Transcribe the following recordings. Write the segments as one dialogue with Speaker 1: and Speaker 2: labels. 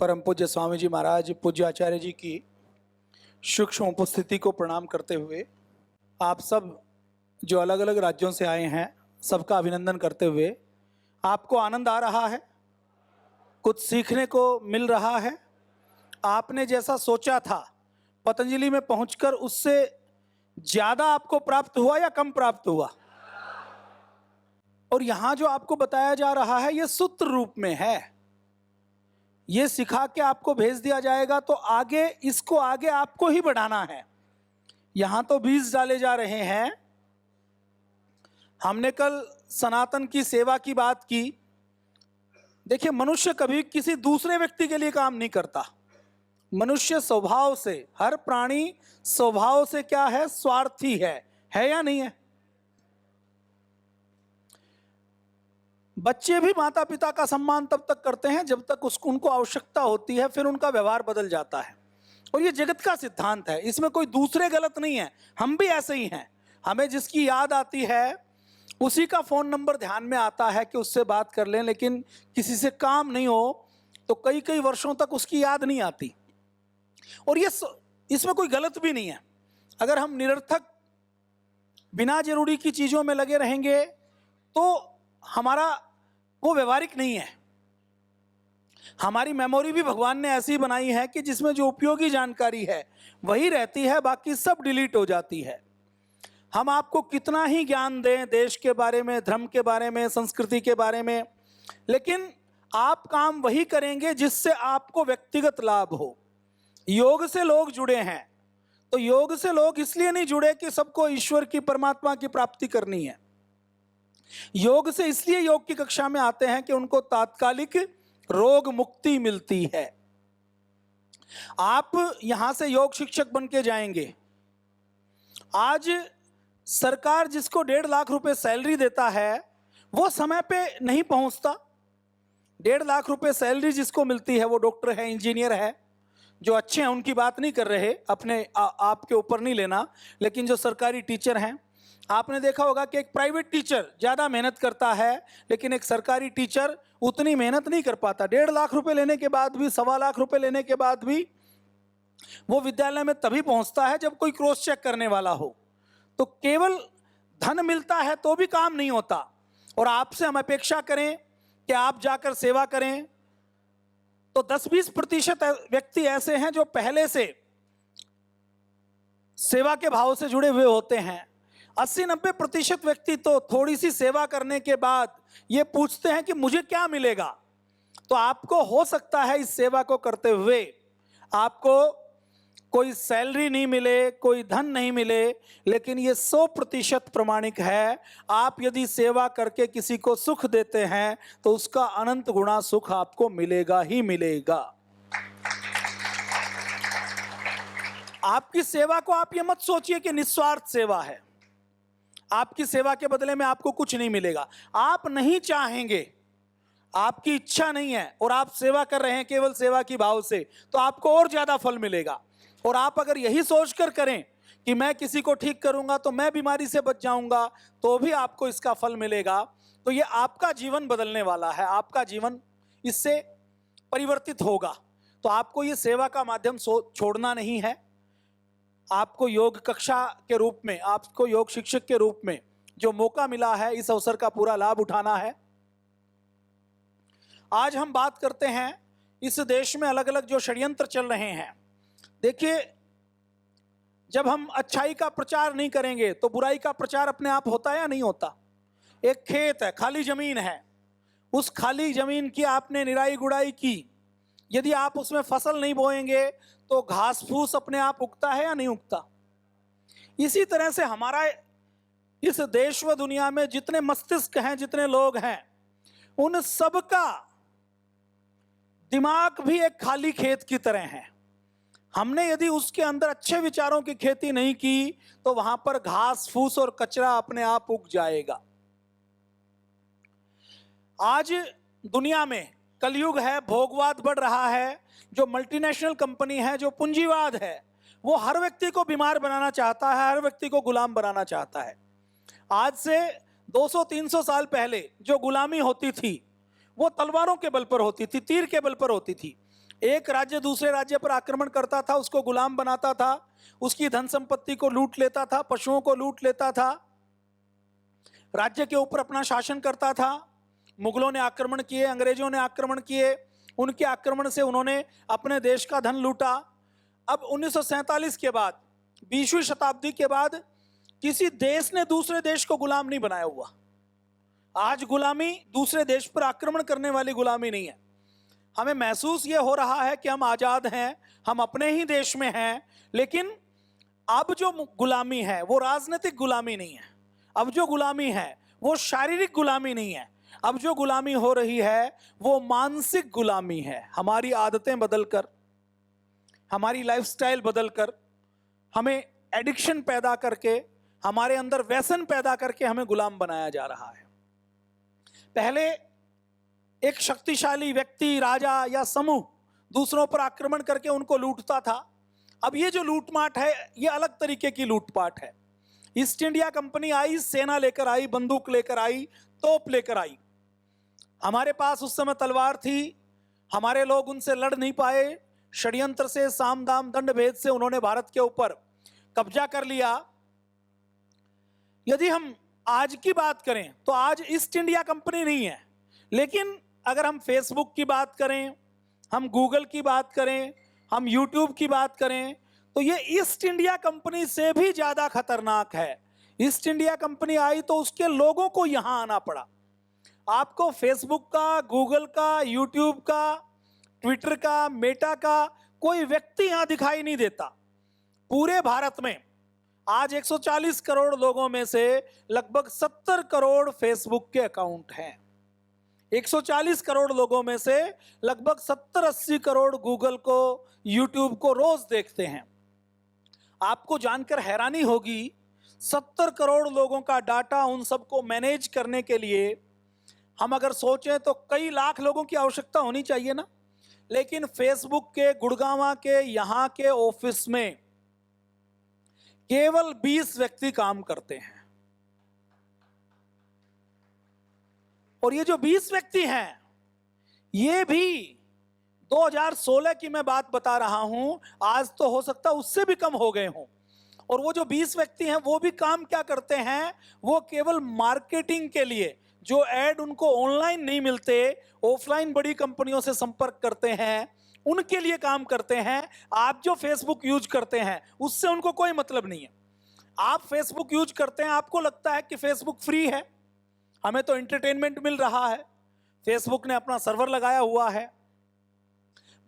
Speaker 1: परम पूज्य स्वामी जी महाराज पूज्य आचार्य जी की सूक्ष्म उपस्थिति को प्रणाम करते हुए आप सब जो अलग अलग राज्यों से आए हैं सबका अभिनंदन करते हुए, आपको आनंद आ रहा है, कुछ सीखने को मिल रहा है, आपने जैसा सोचा था पतंजलि में पहुंचकर उससे ज्यादा आपको प्राप्त हुआ या कम प्राप्त हुआ? और यहां जो आपको बताया जा रहा है ये सूत्र रूप में है, ये सिखा के आपको भेज दिया जाएगा, तो आगे इसको आगे आपको ही बढ़ाना है। यहां तो बीज डाले जा रहे हैं। हमने कल सनातन की सेवा की बात की। देखिए, मनुष्य कभी किसी दूसरे व्यक्ति के लिए काम नहीं करता। मनुष्य स्वभाव से, हर प्राणी स्वभाव से क्या है? स्वार्थी है या नहीं है? बच्चे भी माता पिता का सम्मान तब तक करते हैं जब तक उनको आवश्यकता होती है, फिर उनका व्यवहार बदल जाता है। और ये जगत का सिद्धांत है, इसमें कोई दूसरे गलत नहीं है। हम भी ऐसे ही हैं। हमें जिसकी याद आती है उसी का फोन नंबर ध्यान में आता है कि उससे बात कर लें, लेकिन किसी से काम नहीं हो तो कई कई वर्षों तक उसकी याद नहीं आती। और ये इसमें कोई गलत भी नहीं है। अगर हम निरर्थक बिना जरूरी की चीजों में लगे रहेंगे तो हमारा वो व्यवहारिक नहीं है। हमारी मेमोरी भी भगवान ने ऐसी बनाई है कि जिसमें जो उपयोगी जानकारी है वही रहती है, बाकी सब डिलीट हो जाती है। हम आपको कितना ही ज्ञान दें देश के बारे में, धर्म के बारे में, संस्कृति के बारे में, लेकिन आप काम वही करेंगे जिससे आपको व्यक्तिगत लाभ हो। योग से लोग जुड़े हैं तो योग से लोग इसलिए नहीं जुड़े कि सबको ईश्वर की, परमात्मा की प्राप्ति करनी है। योग से इसलिए योग की कक्षा में आते हैं कि उनको तात्कालिक रोग मुक्ति मिलती है। आप यहां से योग शिक्षक बन के जाएंगे। आज सरकार जिसको 1.5 लाख रुपए सैलरी देता है वो समय पे नहीं पहुंचता। 1.5 लाख रुपए सैलरी जिसको मिलती है वो डॉक्टर है, इंजीनियर है, जो अच्छे हैं उनकी बात नहीं कर रहे, अपने आपके ऊपर नहीं लेना, लेकिन जो सरकारी टीचर हैं, आपने देखा होगा कि एक प्राइवेट टीचर ज्यादा मेहनत करता है लेकिन एक सरकारी टीचर उतनी मेहनत नहीं कर पाता। 1.5 लाख रुपए लेने के बाद भी, 1.25 लाख रुपए लेने के बाद भी वो विद्यालय में तभी पहुंचता है जब कोई क्रॉस चेक करने वाला हो। तो केवल धन मिलता है तो भी काम नहीं होता। और आपसे हम अपेक्षा करें कि आप जाकर सेवा करें तो 10-20% व्यक्ति ऐसे हैं जो पहले से सेवा के भाव से जुड़े हुए होते हैं। 80-90% व्यक्ति तो थोड़ी सी सेवा करने के बाद ये पूछते हैं कि मुझे क्या मिलेगा। तो आपको हो सकता है इस सेवा को करते हुए आपको कोई सैलरी नहीं मिले, कोई धन नहीं मिले, लेकिन ये 100% प्रमाणिक है। आप यदि सेवा करके किसी को सुख देते हैं तो उसका अनंत गुणा सुख आपको मिलेगा ही मिलेगा। आपकी सेवा को आप ये मत सोचिए कि निस्वार्थ सेवा है, आपकी सेवा के बदले में आपको कुछ नहीं मिलेगा। आप नहीं चाहेंगे, आपकी इच्छा नहीं है और आप सेवा कर रहे हैं केवल सेवा की भाव से, तो आपको और ज्यादा फल मिलेगा। और आप अगर यही सोचकर करें कि मैं किसी को ठीक करूंगा तो मैं बीमारी से बच जाऊंगा, तो भी आपको इसका फल मिलेगा। तो ये आपका जीवन बदलने वाला है, आपका जीवन इससे परिवर्तित होगा। तो आपको ये सेवा का माध्यम छोड़ना नहीं है। आपको योग कक्षा के रूप में, आपको योग शिक्षक के रूप में जो मौका मिला है, इस अवसर का पूरा लाभ उठाना है। आज हम बात करते हैं इस देश में अलग अलग जो षड्यंत्र चल रहे हैं। देखिए, जब हम अच्छाई का प्रचार नहीं करेंगे तो बुराई का प्रचार अपने आप होता है या नहीं होता? एक खेत है, खाली जमीन है, उस खाली जमीन की आपने निराई गुड़ाई की, यदि आप उसमें फसल नहीं बोएंगे तो घास फूस अपने आप उगता है या नहीं उगता? इसी तरह से हमारा इस देश व दुनिया में जितने मस्तिष्क हैं, जितने लोग हैं, उन सबका दिमाग भी एक खाली खेत की तरह है। हमने यदि उसके अंदर अच्छे विचारों की खेती नहीं की तो वहां पर घास फूस और कचरा अपने आप उग जाएगा। आज दुनिया में कलयुग है, भोगवाद बढ़ रहा है। जो मल्टीनेशनल कंपनी है, जो पूंजीवाद है, वो हर व्यक्ति को बीमार बनाना चाहता है, हर व्यक्ति को गुलाम बनाना चाहता है। आज से 200-300 साल पहले जो गुलामी होती थी वो तलवारों के बल पर होती थी, तीर के बल पर होती थी। एक राज्य दूसरे राज्य पर आक्रमण करता था, उसको गुलाम बनाता था, उसकी धन संपत्ति को लूट लेता था, पशुओं को लूट लेता था, राज्य के ऊपर अपना शासन करता था। मुगलों ने आक्रमण किए, अंग्रेजों ने आक्रमण किए, उनके आक्रमण से उन्होंने अपने देश का धन लूटा। अब 1947 के बाद, 20वीं शताब्दी के बाद, किसी देश ने दूसरे देश को गुलाम नहीं बनाया हुआ। आज गुलामी दूसरे देश पर आक्रमण करने वाली गुलामी नहीं है। हमें महसूस ये हो रहा है कि हम आजाद हैं, हम अपने ही देश में हैं, लेकिन अब जो गुलामी है वो राजनीतिक गुलामी नहीं है। अब जो गुलामी है वो शारीरिक गुलामी नहीं है। अब जो गुलामी हो रही है वो मानसिक गुलामी है। हमारी आदतें बदलकर, हमारी लाइफस्टाइल बदलकर, हमें एडिक्शन पैदा करके, हमारे अंदर व्यसन पैदा करके हमें गुलाम बनाया जा रहा है। पहले एक शक्तिशाली व्यक्ति, राजा या समूह दूसरों पर आक्रमण करके उनको लूटता था। अब ये जो लूटमाट है ये अलग तरीके की लूटपाट है। ईस्ट इंडिया कंपनी आई, सेना लेकर आई, बंदूक लेकर आई, तोप लेकर आई। हमारे पास उस समय तलवार थी, हमारे लोग उनसे लड़ नहीं पाए। षड्यंत्र से, साम दाम दंड भेद से उन्होंने भारत के ऊपर कब्जा कर लिया। यदि हम आज की बात करें तो आज ईस्ट इंडिया कंपनी नहीं है, लेकिन अगर हम फेसबुक की बात करें, हम गूगल की बात करें, हम यूट्यूब की बात करें, तो ये ईस्ट इंडिया कंपनी से भी ज्यादा खतरनाक है। ईस्ट इंडिया कंपनी आई तो उसके लोगों को यहां आना पड़ा। आपको फेसबुक का, गूगल का, यूट्यूब का, ट्विटर का, मेटा का कोई व्यक्ति यहां दिखाई नहीं देता। पूरे भारत में आज 140 करोड़ लोगों में से लगभग 70 करोड़ फेसबुक के अकाउंट हैं। 140 करोड़ लोगों में से लगभग 70-80 करोड़ गूगल को, यूट्यूब को रोज देखते हैं। आपको जानकर हैरानी होगी, 70 करोड़ लोगों का डाटा, उन सबको मैनेज करने के लिए हम अगर सोचें तो कई लाख लोगों की आवश्यकता होनी चाहिए ना। लेकिन फेसबुक के गुड़गांव के यहां के ऑफिस में केवल 20 व्यक्ति काम करते हैं। और ये जो 20 व्यक्ति हैं, ये भी 2016 की मैं बात बता रहा हूं, आज तो हो सकता उससे भी कम हो गए हों। और वो जो 20 व्यक्ति हैं वो भी काम क्या करते हैं, वो केवल मार्केटिंग के लिए, जो ऐड उनको ऑनलाइन नहीं मिलते, ऑफलाइन बड़ी कंपनियों से संपर्क करते हैं, उनके लिए काम करते हैं। आप जो फेसबुक यूज करते हैं उससे उनको कोई मतलब नहीं है। आप फेसबुक यूज करते हैं, आपको लगता है कि फेसबुक फ्री है, हमें तो एंटरटेनमेंट मिल रहा है। फेसबुक ने अपना सर्वर लगाया हुआ है।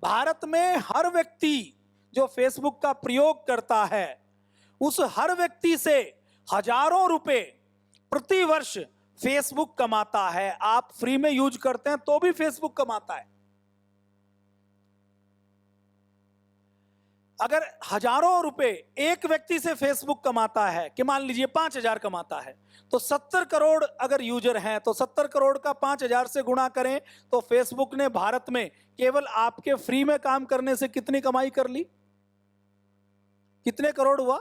Speaker 1: भारत में हर व्यक्ति जो फेसबुक का प्रयोग करता है, उस हर व्यक्ति से हजारों रुपए प्रति वर्ष फेसबुक कमाता है। आप फ्री में यूज करते हैं तो भी फेसबुक कमाता है। अगर हजारों रुपए एक व्यक्ति से फेसबुक कमाता है, कि मान लीजिए 5,000 कमाता है, तो 70 करोड़ अगर यूजर हैं तो 70 करोड़ का 5,000 से गुणा करें तो फेसबुक ने भारत में केवल आपके फ्री में काम करने से कितनी कमाई कर ली? कितने करोड़ हुआ?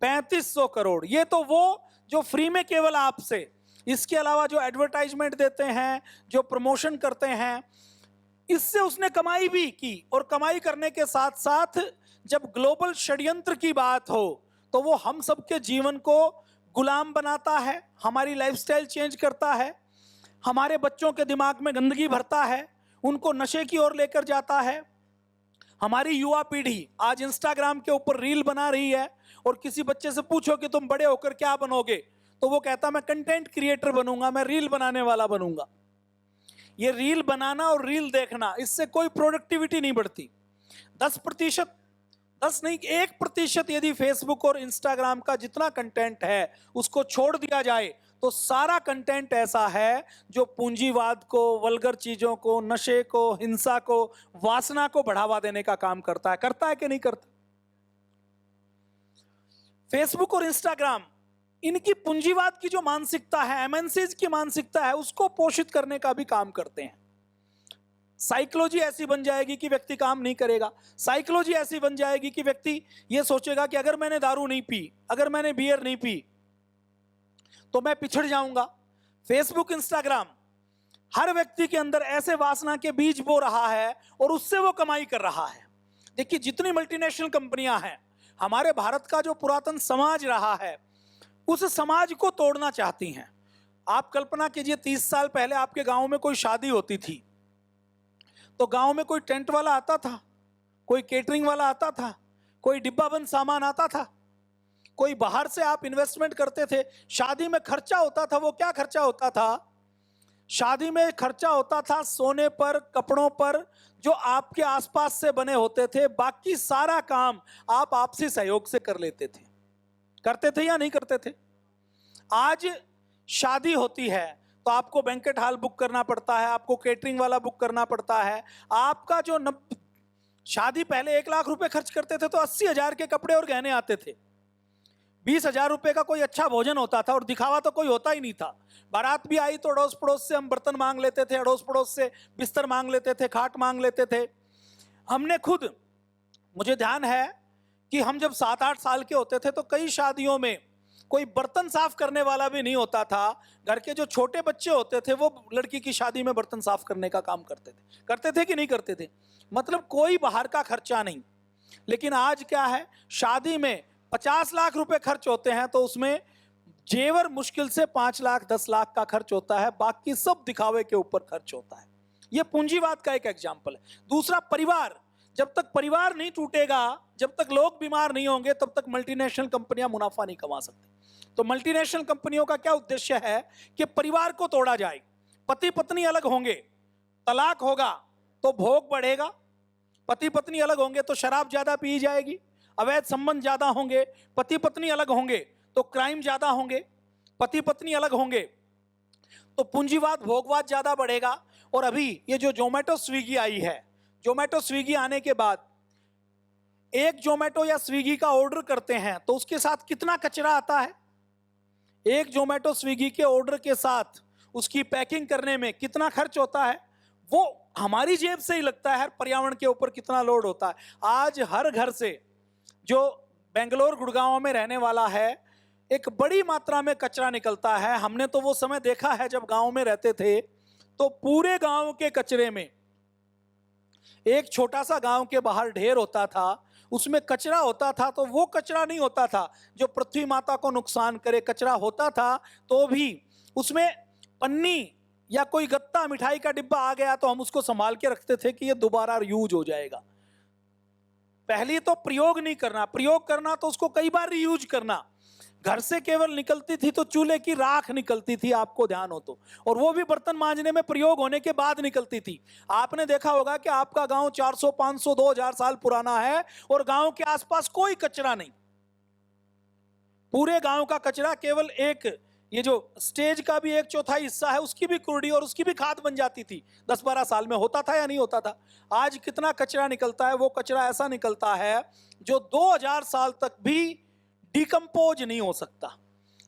Speaker 1: 3500 करोड़। ये तो वो जो फ्री में केवल आपसे, इसके अलावा जो एडवर्टाइजमेंट देते हैं, जो प्रमोशन करते हैं, इससे उसने कमाई भी की। और कमाई करने के साथ साथ जब ग्लोबल षड्यंत्र की बात हो तो वो हम सबके जीवन को गुलाम बनाता है, हमारी लाइफस्टाइल चेंज करता है, हमारे बच्चों के दिमाग में गंदगी भरता है, उनको नशे की ओर लेकर जाता है। हमारी युवा पीढ़ी आज इंस्टाग्राम के ऊपर रील बना रही है, और किसी बच्चे से पूछो कि तुम बड़े होकर क्या बनोगे, तो वो कहता मैं कंटेंट क्रिएटर बनूंगा, मैं रील बनाने वाला बनूंगा। ये रील बनाना और रील देखना, इससे कोई प्रोडक्टिविटी नहीं बढ़ती। 10%, 10 नहीं 1% यदि फेसबुक और इंस्टाग्राम का जितना कंटेंट है उसको छोड़ दिया जाए तो सारा कंटेंट ऐसा है जो पूंजीवाद को, वल्गर चीजों को, नशे को, हिंसा को, वासना को बढ़ावा देने का काम करता है। करता है कि नहीं करता? फेसबुक और इंस्टाग्राम, इनकी पूंजीवाद की जो मानसिकता है, एमएनसीज की मानसिकता है, उसको पोषित करने का भी काम करते हैं। साइकोलॉजी ऐसी बन जाएगी कि व्यक्ति काम नहीं करेगा। साइकोलॉजी ऐसी बन जाएगी कि व्यक्ति यह सोचेगा कि अगर मैंने दारू नहीं पी, अगर मैंने बियर नहीं पी तो मैं पिछड़ जाऊंगा। फेसबुक, इंस्टाग्राम हर व्यक्ति के अंदर ऐसे वासना के बीज बो रहा है और उससे वो कमाई कर रहा है। देखिए जितनी मल्टीनेशनल कंपनियां हैं, हमारे भारत का जो पुरातन समाज रहा है उस समाज को तोड़ना चाहती हैं। आप कल्पना कीजिए 30 साल पहले आपके गांव में कोई शादी होती थी तो गांव में कोई टेंट वाला आता था, कोई केटरिंग वाला आता था, कोई डिब्बा बंद सामान आता था, कोई बाहर से आप इन्वेस्टमेंट करते थे। शादी में खर्चा होता था, वो क्या खर्चा होता था? शादी में खर्चा होता था सोने पर, कपड़ों पर, जो आपके आसपास से बने होते थे। बाकी सारा काम आप आपसी सहयोग से कर लेते थे। करते थे या नहीं करते थे? आज शादी होती है तो आपको बैंकेट हॉल बुक करना पड़ता है, आपको केटरिंग वाला बुक करना पड़ता है। आपका जो शादी पहले 1 लाख रुपए खर्च करते थे तो 80,000 के कपड़े और गहने आते थे। 20,000 रुपए का कोई अच्छा भोजन होता था और दिखावा तो कोई होता ही नहीं था। बारात भी आई तो अड़ोस पड़ोस से हम बर्तन मांग लेते थे, अड़ोस पड़ोस से बिस्तर मांग लेते थे, खाट मांग लेते थे। हमने खुद, मुझे ध्यान है कि हम जब 7-8 साल के होते थे तो कई शादियों में कोई बर्तन साफ करने वाला भी नहीं होता था। घर के जो छोटे बच्चे होते थे वो लड़की की शादी में बर्तन साफ करने का काम करते थे कि नहीं करते थे? मतलब कोई बाहर का खर्चा नहीं। लेकिन आज क्या है, शादी में 50 लाख रुपए खर्च होते हैं तो उसमें जेवर मुश्किल से 5 लाख 10 लाख का खर्च होता है, बाकी सब दिखावे के ऊपर खर्च होता है। यह पूंजीवाद का एक एग्जाम्पल है। दूसरा, परिवार। जब तक परिवार नहीं टूटेगा, जब तक लोग बीमार नहीं होंगे, तब तक मल्टीनेशनल कंपनियां मुनाफा नहीं कमा सकती। तो मल्टीनेशनल कंपनियों का क्या उद्देश्य है कि परिवार को तोड़ा जाए। पति पत्नी अलग होंगे, तलाक होगा तो भोग बढ़ेगा। पति पत्नी अलग होंगे तो शराब ज्यादा पी जाएगी, अवैध संबंध ज्यादा होंगे। पति पत्नी अलग होंगे तो क्राइम ज्यादा होंगे। पति पत्नी अलग होंगे तो पूंजीवाद, भोगवाद ज्यादा बढ़ेगा। और अभी ये जो जोमेटो स्विगी आई है, जोमेटो स्विगी आने के बाद एक जोमेटो या स्विगी का ऑर्डर करते हैं तो उसके साथ कितना कचरा आता है। एक जोमेटो स्विगी के ऑर्डर के साथ उसकी पैकिंग करने में कितना खर्च होता है, वो हमारी जेब से ही लगता है। पर्यावरण के ऊपर कितना लोड होता है। आज हर घर से, जो बेंगलोर गुड़गांव में रहने वाला है, एक बड़ी मात्रा में कचरा निकलता है। हमने तो वो समय देखा है जब गांव में रहते थे तो पूरे गांव के कचरे में एक छोटा सा गांव के बाहर ढेर होता था, उसमें कचरा होता था तो वो कचरा नहीं होता था जो पृथ्वी माता को नुकसान करे। कचरा होता था तो भी उसमें पन्नी या कोई गत्ता, मिठाई का डिब्बा आ गया तो हम उसको संभाल के रखते थे कि ये दोबारा यूज हो जाएगा। पहले तो प्रयोग नहीं करना, प्रयोग करना तो उसको कई बार रीयूज करना। घर से केवल निकलती थी तो चूल्हे की राख निकलती थी, आपको ध्यान हो तो, और वो भी बर्तन मांजने में प्रयोग होने के बाद निकलती थी। आपने देखा होगा कि आपका गांव 400, 500, 2000 साल पुराना है और गांव के आसपास कोई कचरा नहीं। पूरे गांव का कचरा केवल एक, ये जो स्टेज का भी 1/4 हिस्सा है उसकी भी कुर्डी और उसकी भी खाद बन जाती थी। 10-12 साल में होता था या नहीं होता था? आज कितना कचरा निकलता है? वो कचरा ऐसा निकलता है जो 2000 साल तक भी डिकम्पोज नहीं हो सकता।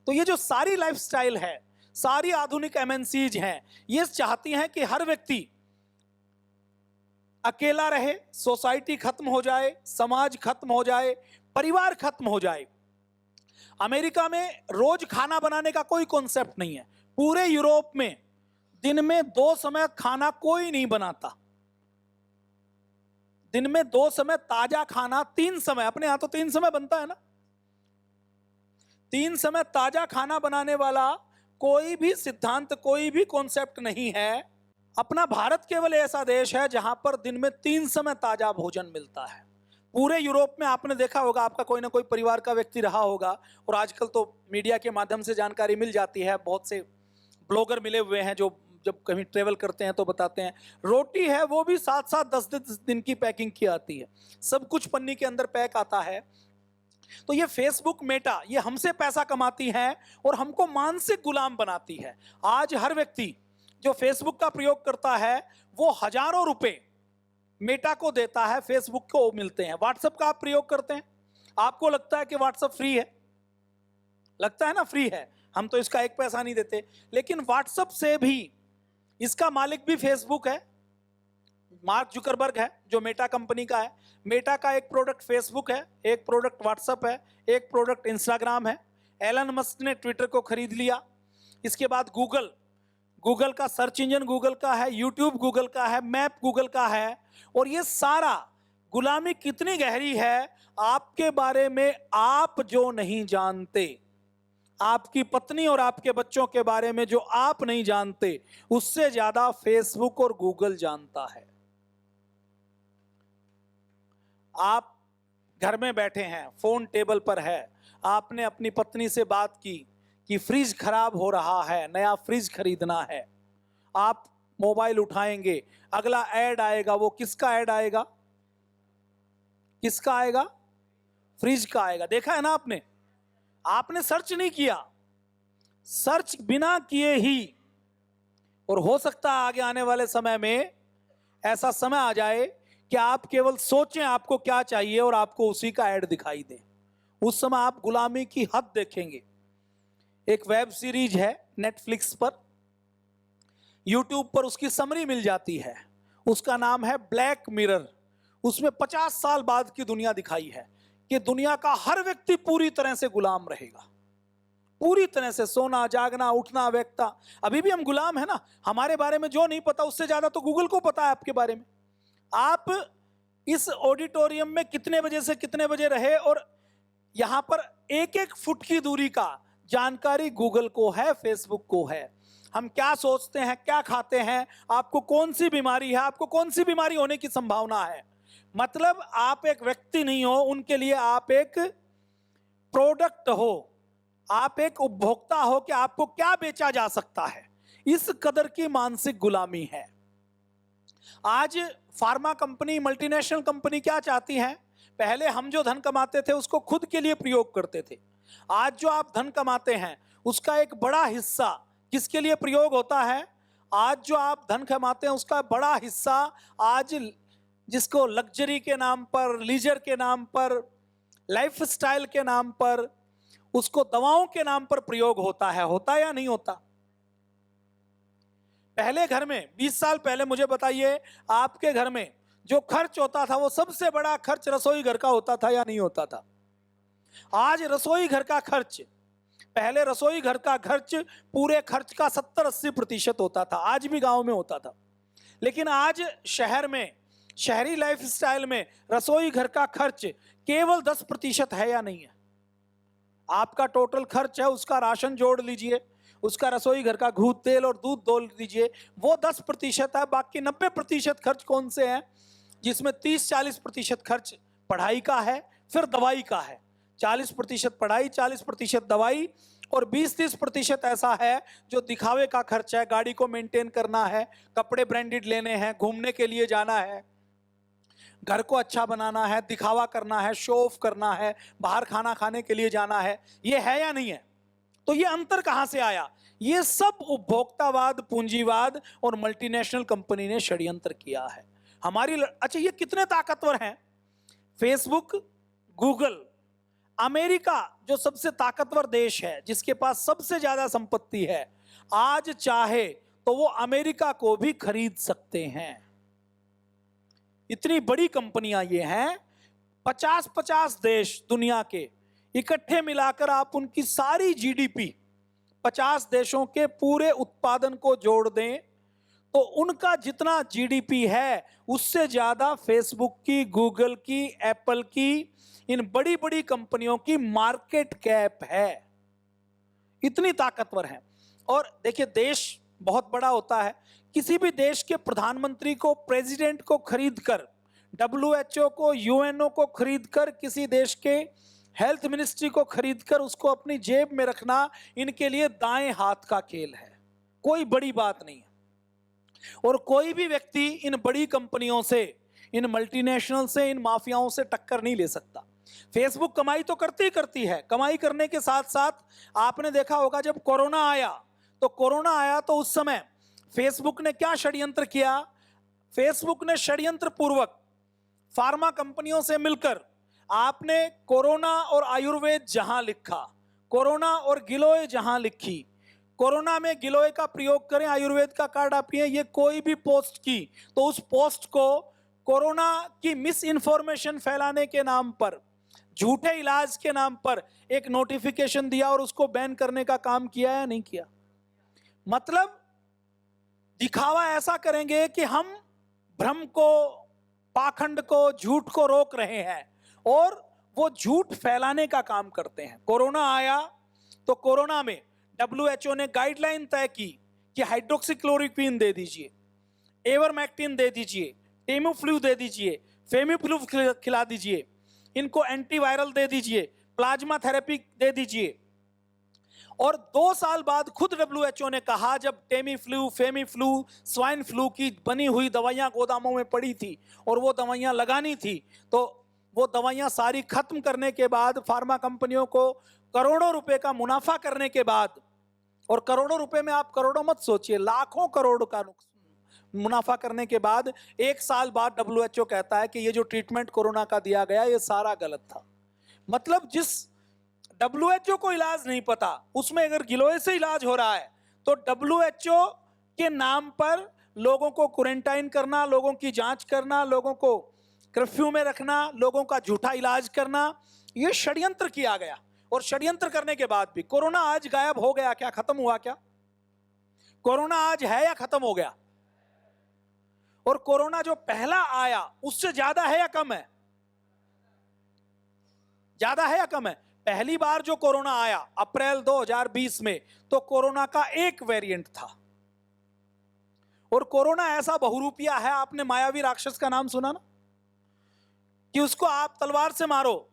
Speaker 1: तो ये जो सारी लाइफस्टाइल है, सारी आधुनिक एमएनसीज हैं, ये चाहती हैं कि हर व्यक्ति अकेला रहे, सोसाइटी खत्म हो जाए, समाज खत्म हो जाए, परिवार खत्म हो जाए। अमेरिका में रोज खाना बनाने का कोई कॉन्सेप्ट नहीं है। पूरे यूरोप में दिन में 2 समय खाना कोई नहीं बनाता। दिन में 2 समय ताजा खाना, 3 समय, अपने यहां तो 3 समय बनता है ना, 3 समय ताजा खाना बनाने वाला कोई भी सिद्धांत, कोई भी कॉन्सेप्ट नहीं है। अपना भारत केवल ऐसा देश है जहां पर दिन में 3 समय ताजा भोजन मिलता है। पूरे यूरोप में आपने देखा होगा, आपका कोई ना कोई परिवार का व्यक्ति रहा होगा, और आजकल तो मीडिया के माध्यम से जानकारी मिल जाती है। बहुत से ब्लॉगर मिले हुए हैं जो जब कहीं ट्रेवल करते हैं तो बताते हैं, रोटी है वो भी 7-7, 10 दिन की पैकिंग की आती है, सब कुछ पन्नी के अंदर पैक आता है। तो ये फेसबुक, मेटा, ये हमसे पैसा कमाती है और हमको मानसिक गुलाम बनाती है। आज हर व्यक्ति जो फेसबुक का प्रयोग करता है वो हजारों रुपए मेटा को देता है, फेसबुक को मिलते हैं। व्हाट्सएप का आप प्रयोग करते हैं, आपको लगता है कि व्हाट्सएप फ्री है, लगता है ना फ्री है, हम तो इसका 1 पैसा नहीं देते। लेकिन व्हाट्सएप से भी इसका मालिक भी फेसबुक है, मार्क जुकरबर्ग है जो मेटा कंपनी का है। मेटा का एक प्रोडक्ट फेसबुक है, एक प्रोडक्ट व्हाट्सएप है, एक प्रोडक्ट इंस्टाग्राम है। एलन मस्क ने ट्विटर को खरीद लिया। इसके बाद गूगल गूगल का सर्च इंजन गूगल का है, यूट्यूब गूगल का है, मैप गूगल का है। और ये सारा गुलामी कितनी गहरी है आपके बारे में आप जो नहीं जानते, आपकी पत्नी और आपके बच्चों के बारे में जो आप नहीं जानते, उससे ज्यादा फेसबुक और गूगल जानता है। आप घर में बैठे हैं, फोन टेबल पर है, आपने अपनी पत्नी से बात की कि फ्रिज खराब हो रहा है, नया फ्रिज खरीदना है। आप मोबाइल उठाएंगे, अगला ऐड आएगा, वो किसका ऐड आएगा? किसका आएगा? फ्रिज का आएगा। देखा है ना आपने? आपने सर्च नहीं किया, सर्च बिना किए ही। और हो सकता है आगे आने वाले समय में ऐसा समय आ जाए कि आप केवल सोचें आपको क्या चाहिए और आपको उसी का ऐड दिखाई दे। उस समय आप गुलामी की हद देखेंगे। एक वेब सीरीज है नेटफ्लिक्स पर, यूट्यूब पर उसकी समरी मिल जाती है, उसका नाम है ब्लैक मिरर। उसमें 50 साल बाद की दुनिया दिखाई है कि दुनिया का हर व्यक्ति पूरी तरह से गुलाम रहेगा, पूरी तरह से सोना, जागना, उठना, बैठना। अभी भी हम गुलाम है ना। हमारे बारे में जो नहीं पता उससे ज्यादा तो गूगल को पता है आपके बारे में। आप इस ऑडिटोरियम में कितने बजे से कितने बजे रहे और यहां पर एक एक फुट की दूरी का जानकारी गूगल को है, फेसबुक को है। हम क्या सोचते हैं, क्या खाते हैं, आपको कौन सी बीमारी है, आपको कौन सी बीमारी होने की संभावना है। मतलब आप एक व्यक्ति नहीं हो, उनके लिए आप एक प्रोडक्ट हो, आप एक उपभोक्ता हो कि आपको क्या बेचा जा सकता है। इस कदर की मानसिक गुलामी है। आज फार्मा कंपनी, मल्टीनेशनल कंपनी क्या चाहती हैं? पहले हम जो धन कमाते थे उसको खुद के लिए प्रयोग करते थे। आज जो आप धन कमाते हैं उसका एक बड़ा हिस्सा किसके लिए प्रयोग होता है? आज जो आप धन कमाते हैं उसका बड़ा हिस्सा आज जिसको लग्जरी के नाम पर, लीजर के नाम पर, लाइफस्टाइल के नाम पर, उसको दवाओं के नाम पर प्रयोग होता है। होता या नहीं होता? पहले घर में 20 साल पहले मुझे बताइए, आपके घर में जो खर्च होता था वो सबसे बड़ा खर्च रसोई घर का होता था या नहीं होता था? आज रसोई घर का खर्च, पहले रसोई घर का खर्च पूरे खर्च का 70-80% होता था, आज भी गांव में होता था। लेकिन आज शहर में, शहरी लाइफस्टाइल में रसोई घर का खर्च केवल 10% है या नहीं है? आपका टोटल खर्च है, उसका राशन जोड़ लीजिए, उसका रसोई घर का घूत, तेल और दूध जोड़ लीजिए, वो 10% है। बाकी 90% खर्च कौन से हैं? जिसमें 30-40% खर्च पढ़ाई का है, फिर दवाई का है। 40% पढ़ाई, 40% दवाई और 20-30% ऐसा है जो दिखावे का खर्च है। गाड़ी को मेंटेन करना है, कपड़े ब्रांडेड लेने हैं, घूमने के लिए जाना है, घर को अच्छा बनाना है, दिखावा करना है, शो ऑफ करना है, बाहर खाना खाने के लिए जाना है। ये है या नहीं है? तो ये अंतर कहां से आया? ये सब उपभोक्तावाद, पूंजीवाद और मल्टीनेशनल कंपनी ने षड्यंत्र किया है हमारी। अच्छा, ये कितने ताकतवर हैं? फेसबुक, गूगल, अमेरिका जो सबसे ताकतवर देश है, जिसके पास सबसे ज्यादा संपत्ति है, आज चाहे तो वो अमेरिका को भी खरीद सकते हैं। इतनी बड़ी कंपनियां ये हैं। 50-50 देश दुनिया के इकट्ठे मिलाकर आप उनकी सारी जीडीपी, 50 देशों के पूरे उत्पादन को जोड़ दें तो उनका जितना जीडीपी है उससे ज्यादा फेसबुक की, गूगल की, एप्पल की, इन बड़ी बड़ी कंपनियों की मार्केट कैप है। इतनी ताकतवर है। और देखिए, देश बहुत बड़ा होता है। किसी भी देश के प्रधानमंत्री को, प्रेसिडेंट को खरीदकर, WHO को, यूएनओ को खरीदकर, किसी देश के हेल्थ मिनिस्ट्री को खरीदकर उसको अपनी जेब में रखना इनके लिए दाएं हाथ का खेल है, कोई बड़ी बात नहीं है। और कोई भी व्यक्ति इन बड़ी कंपनियों से, इन मल्टीनेशनल से, इन माफियाओं से टक्कर नहीं ले सकता। फेसबुक कमाई तो करती ही करती है। कमाई करने के साथ साथ आपने देखा होगा जब कोरोना आया तो उस समय फेसबुक ने क्या षड्यंत्र किया? फेसबुक ने षड्यंत्र पूर्वक फार्मा कंपनियों से मिलकर, आपने कोरोना और आयुर्वेद जहां लिखा, कोरोना और गिलोय जहां लिखी, कोरोना में गिलोय का प्रयोग करें, आयुर्वेद का कार्ड आप पिए, ये कोई भी पोस्ट की तो उस पोस्ट को कोरोना की मिस इन्फॉर्मेशन फैलाने के नाम पर, झूठे इलाज के नाम पर एक नोटिफिकेशन दिया और उसको बैन करने का काम किया या नहीं किया? मतलब दिखावा ऐसा करेंगे कि हम भ्रम को, पाखंड को, झूठ को रोक रहे हैं और वो झूठ फैलाने का काम करते हैं। कोरोना आया तो कोरोना में WHO ने गाइडलाइन तय की कि हाइड्रोक्सीक्लोरोक्विन दे दीजिए, एवरमेक्टिन दे दीजिए, टेमीफ्लू दे दीजिए, फेमीफ्लू खिला दीजिए, इनको एंटीवायरल दे दीजिए, प्लाज्मा थेरेपी दे दीजिए। और 2 साल बाद खुद WHO ने कहा, जब टेमीफ्लू, फेमीफ्लू, स्वाइन फ्लू की बनी हुई दवाइयां गोदामों में पड़ी थी और वो दवाइयां लगानी थी, तो वो दवाइयां सारी खत्म करने के बाद, फार्मा कंपनियों को करोड़ों रुपए का मुनाफा करने के बाद, और करोड़ों रुपए में आप करोड़ों मत सोचिए, लाखों करोड़ का मुनाफा करने के बाद 1 साल बाद WHO कहता है कि ये जो ट्रीटमेंट कोरोना का दिया गया ये सारा गलत था। मतलब जिस WHO को इलाज नहीं पता, उसमें अगर गिलोय से इलाज हो रहा है, तो WHO के नाम पर लोगों को क्वारंटाइन करना, लोगों की जांच करना, लोगों को कर्फ्यू में रखना, लोगों का झूठा इलाज करना, ये षड्यंत्र किया गया। और षड्यंत्र करने के बाद भी कोरोना आज गायब हो गया क्या? खत्म हुआ क्या? कोरोना आज है या खत्म हो गया? और कोरोना जो पहला आया उससे ज्यादा है या कम है? ज्यादा है या कम है? पहली बार जो कोरोना आया अप्रैल 2020 में, तो कोरोना का एक वेरिएंट था। और कोरोना ऐसा बहुरूपिया है, आपने मायावी राक्षस का नाम सुना ना, कि उसको आप तलवार से मारो,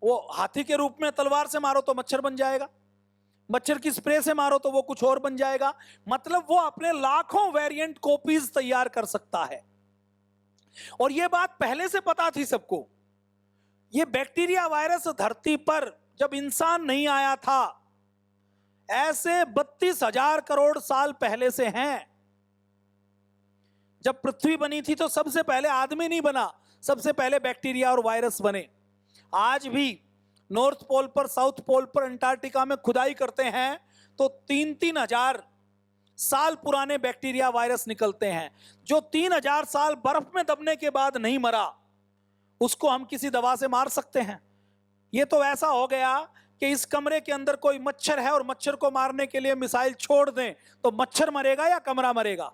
Speaker 1: वो हाथी के रूप में तलवार से मारो तो मच्छर बन जाएगा, मच्छर की स्प्रे से मारो तो वो कुछ और बन जाएगा। मतलब वो अपने लाखों वेरिएंट कॉपीज तैयार कर सकता है। और ये बात पहले से पता थी सबको। ये बैक्टीरिया वायरस धरती पर जब इंसान नहीं आया था, ऐसे 32,000 करोड़ साल पहले से हैं। जब पृथ्वी बनी थी तो सबसे पहले आदमी नहीं बना, सबसे पहले बैक्टीरिया और वायरस बने। आज भी नॉर्थ पोल पर, साउथ पोल पर, अंटार्कटिका में खुदाई करते हैं तो 3-3 हजार साल पुराने बैक्टीरिया वायरस निकलते हैं। जो 3,000 साल बर्फ में दबने के बाद नहीं मरा, उसको हम किसी दवा से मार सकते हैं? ये तो ऐसा हो गया कि इस कमरे के अंदर कोई मच्छर है और मच्छर को मारने के लिए मिसाइल छोड़ दें तो मच्छर मरेगा या कमरा मरेगा?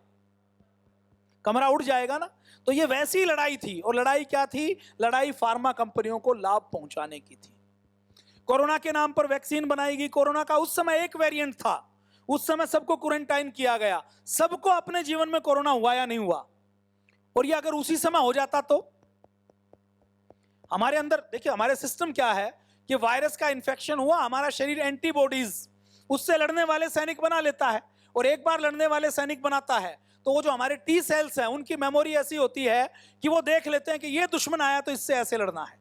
Speaker 1: कमरा उड़ जाएगा ना। तो ये वैसी लड़ाई थी। और लड़ाई क्या थी? लड़ाई फार्मा कंपनियों को लाभ पहुंचाने की थी। कोरोना के नाम पर वैक्सीन बनाई गई। कोरोना का उस समय एक वेरिएंट था, उस समय सबको क्वारंटाइन किया गया। सबको अपने जीवन में कोरोना हुआ या नहीं हुआ? और ये अगर उसी समय हो जाता तो हमारे अंदर, देखिए हमारे सिस्टम क्या है कि वायरस का इन्फेक्शन हुआ, हमारा शरीर एंटीबॉडीज, उससे लड़ने वाले सैनिक बना लेता है। और एक बार लड़ने वाले सैनिक बनाता है तो वो जो हमारे टी सेल्स हैं, उनकी मेमोरी ऐसी होती है कि वो देख लेते हैं कि ये दुश्मन आया तो इससे ऐसे लड़ना है,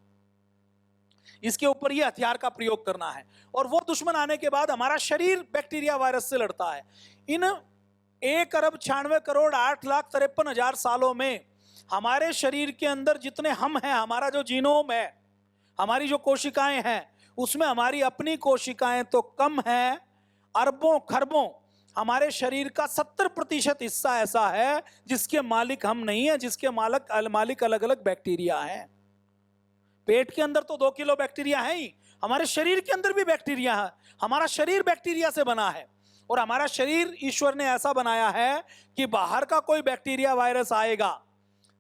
Speaker 1: इसके ऊपर ये हथियार का प्रयोग करना है। और वो दुश्मन आने के बाद हमारा शरीर बैक्टीरिया वायरस से लड़ता है। इन 1,96,08,53,000 सालों में हमारे शरीर के अंदर जितने हम हैं, हमारा जो जीनोम है, हमारी जो कोशिकाएं हैं, उसमें हमारी अपनी कोशिकाएं तो कम हैं, अरबों खरबों। हमारे शरीर का 70% हिस्सा ऐसा है जिसके मालिक हम नहीं है, जिसके मालिक अलग अलग बैक्टीरिया हैं। पेट के अंदर तो 2 किलो बैक्टीरिया है ही, हमारे शरीर के अंदर भी बैक्टीरिया है। हमारा शरीर बैक्टीरिया से बना है। और हमारा शरीर ईश्वर ने ऐसा बनाया है कि बाहर का कोई बैक्टीरिया वायरस आएगा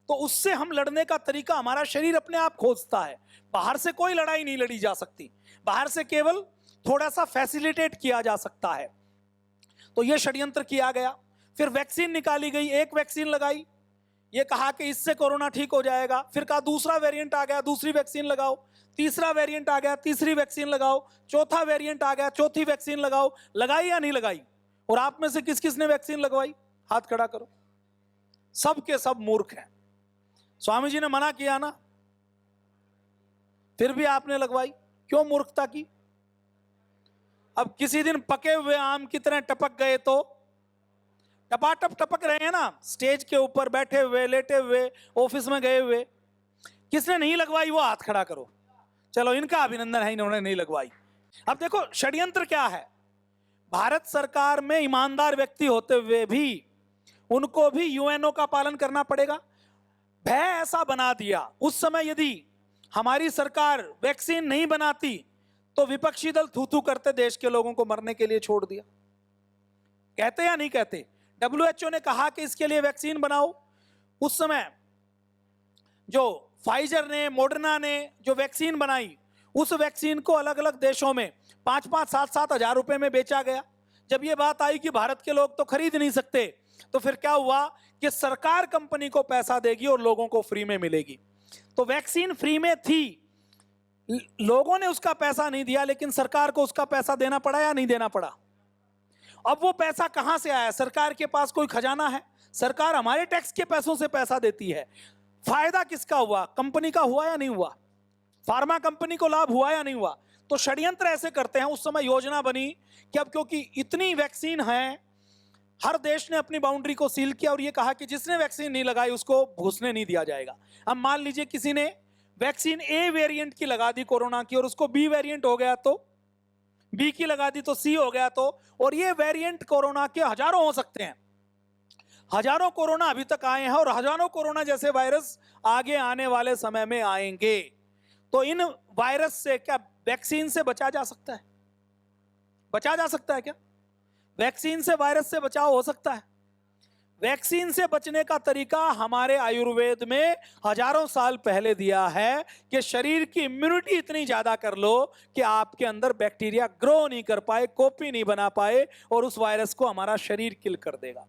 Speaker 1: तो उससे हम लड़ने का तरीका हमारा शरीर अपने आप खोजता है। बाहर से कोई लड़ाई नहीं लड़ी जा सकती, बाहर से केवल थोड़ा सा फैसिलिटेट किया जा सकता है। तो यह षड्यंत्र किया गया। फिर वैक्सीन निकाली गई, एक वैक्सीन लगाई, ये कहा कि इससे कोरोना ठीक हो जाएगा। फिर कहा दूसरा वेरिएंट आ गया, दूसरी वैक्सीन लगाओ। तीसरा वेरिएंट आ गया, तीसरी वैक्सीन लगाओ। चौथा वेरिएंट आ गया, चौथी वैक्सीन लगाओ। लगाई या नहीं लगाई? और आप में से किस किस ने वैक्सीन लगवाई? हाथ खड़ा करो। सब के सब मूर्ख हैं। स्वामी जी ने मना किया ना, फिर भी आपने लगवाई। क्यों मूर्खता की? अब किसी दिन पके हुए आम की तरह टपक गए तो टपाटप टपक रहे हैं ना, स्टेज के ऊपर बैठे हुए, लेटे हुए, ऑफिस में गए हुए। किसने नहीं लगवाई वो हाथ खड़ा करो। चलो इनका अभिनंदन है, इन्होंने नहीं लगवाई। अब देखो षड्यंत्र क्या है। भारत सरकार में ईमानदार व्यक्ति होते हुए भी उनको भी यूएनओ का पालन करना पड़ेगा। भय ऐसा बना दिया। उस समय यदि हमारी सरकार वैक्सीन नहीं बनाती तो विपक्षी दल थू थू करते देश के लोगों को मरने के लिए छोड़ दिया। कहते या नहीं कहते? WHO ने कहा कि इसके लिए वैक्सीन बनाओ। उस समय जो फाइजर ने, मॉडर्ना ने जो वैक्सीन बनाई, उस वैक्सीन को अलग अलग देशों में 5-5, 7-7 हजार रुपए में बेचा गया। जब ये बात आई कि भारत के लोग तो खरीद नहीं सकते, तो फिर क्या हुआ कि सरकार कंपनी को पैसा देगी और लोगों को फ्री में मिलेगी। तो वैक्सीन फ्री में थी, लोगों ने उसका पैसा नहीं दिया, लेकिन सरकार को उसका पैसा देना पड़ा या नहीं देना पड़ा। अब वो पैसा कहां से आया? सरकार के पास कोई खजाना है? सरकार हमारे टैक्स के पैसों से पैसा देती है। फायदा किसका हुआ? कंपनी का हुआ या नहीं हुआ? फार्मा कंपनी को लाभ हुआ या नहीं हुआ? तो षड्यंत्र ऐसे करते हैं। उस समय योजना बनी कि अब क्योंकि इतनी वैक्सीन है, हर देश ने अपनी बाउंड्री को सील किया और ये कहा कि जिसने वैक्सीन नहीं लगाई उसको घुसने नहीं दिया जाएगा। अब मान लीजिए किसी ने वैक्सीन ए वेरिएंट की लगा दी कोरोना की, और उसको बी वेरिएंट हो गया, तो बी की लगा दी तो सी हो गया, तो और ये वेरिएंट कोरोना के हजारों हो सकते हैं। हजारों कोरोना अभी तक आए हैं और हजारों कोरोना जैसे वायरस आगे आने वाले समय में आएंगे। तो इन वायरस से क्या वैक्सीन से बचा जा सकता है? बचा जा सकता है क्या? वैक्सीन से वायरस से बचाव हो सकता है? वैक्सीन से बचने का तरीका हमारे आयुर्वेद में हजारों साल पहले दिया है कि शरीर की इम्यूनिटी इतनी ज्यादा कर लो कि आपके अंदर बैक्टीरिया ग्रो नहीं कर पाए, कॉपी नहीं बना पाए, और उस वायरस को हमारा शरीर किल कर देगा।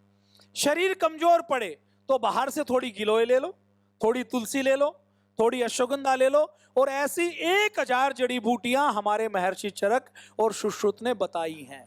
Speaker 1: शरीर कमजोर पड़े तो बाहर से थोड़ी गिलोय ले लो, थोड़ी तुलसी ले लो, थोड़ी अश्वगंधा ले लो, और ऐसी 1000 जड़ी बूटियां हमारे महर्षि चरक और सुश्रुत ने बताई हैं।